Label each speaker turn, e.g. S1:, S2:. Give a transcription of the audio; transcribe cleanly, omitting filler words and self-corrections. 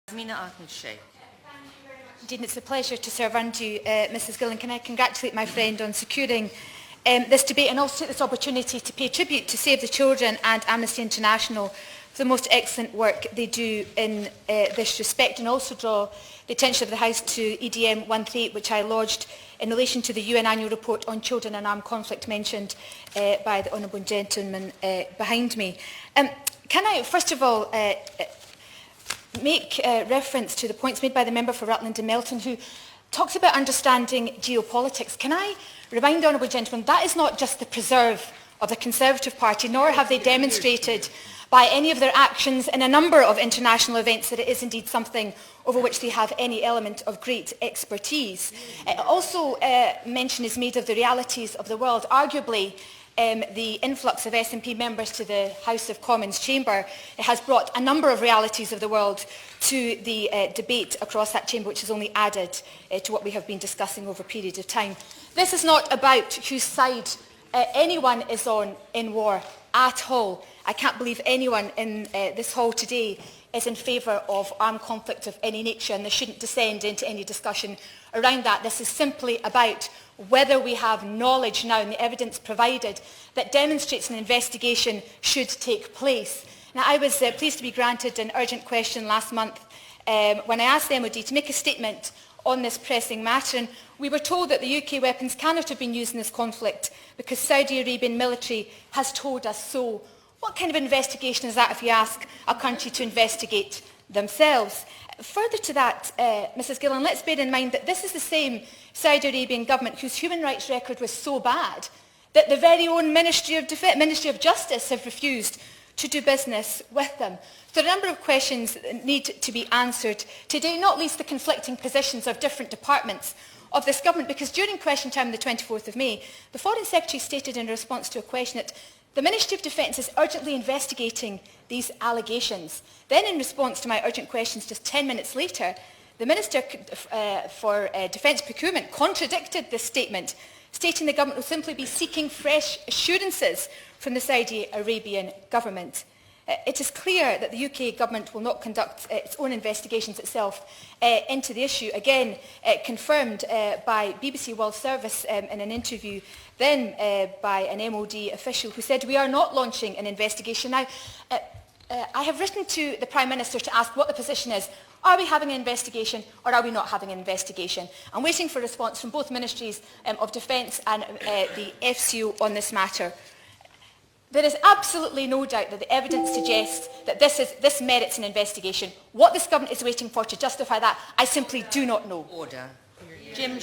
S1: Tasmina Ahmed-Sheikh.
S2: Indeed, it's a pleasure to serve under you, Mrs Gillan. Can I congratulate my friend on securing this debate, and also take this opportunity to pay tribute to Save the Children and Amnesty International for the most excellent work they do in this respect, and also draw the attention of the House to EDM 138, which I lodged in relation to the UN annual report on children and armed conflict mentioned by the honourable gentleman behind me. Can I, first of all, make reference to the points made by the member for Rutland and Melton, who talks about understanding geopolitics. Can I remind the honourable gentleman that is not just the preserve of the Conservative Party, nor have they demonstrated by any of their actions in a number of international events that it is indeed something over which they have any element of great expertise. Also, mention is made of the realities of the world. Arguably, the influx of SNP members to the House of Commons chamber has brought a number of realities of the world to the debate across that chamber, which has only added to what we have been discussing over a period of time. This is not about whose side anyone is on in war at all. I can't believe anyone in this hall today is in favour of armed conflict of any nature, and they shouldn't descend into any discussion around that. This is simply about whether we have knowledge now and the evidence provided that demonstrates an investigation should take place. Now, I was pleased to be granted an urgent question last month when I asked the MOD to make a statement on this pressing matter, and we were told that the UK weapons cannot have been used in this conflict because Saudi Arabian military has told us so. What kind of investigation is that if you ask a country to investigate themselves? Further to that, Mrs Gillan, let's bear in mind that this is the same Saudi Arabian government whose human rights record was so bad that the very own Ministry of Justice have refused to do business with them. So a number of questions need to be answered today, not least the conflicting positions of different departments of this government, because during question time on the 24th of May, the Foreign Secretary stated in response to a question that the Ministry of Defence is urgently investigating these allegations. Then, in response to my urgent questions just 10 minutes later, the Minister for Defence Procurement contradicted this statement, stating the government will simply be seeking fresh assurances from the Saudi Arabian government. It is clear that the UK government will not conduct its own investigations itself into the issue, again confirmed by BBC World Service in an interview then by an MOD official who said, "We are not launching an investigation." Now, I have written to the Prime Minister to ask what the position is. Are we having an investigation or are we not having an investigation? I'm waiting for a response from both Ministries of Defence and the FCO on this matter. There is absolutely no doubt that the evidence suggests that this merits an investigation. What this government is waiting for to justify that, I simply do not know.
S1: Order. Jim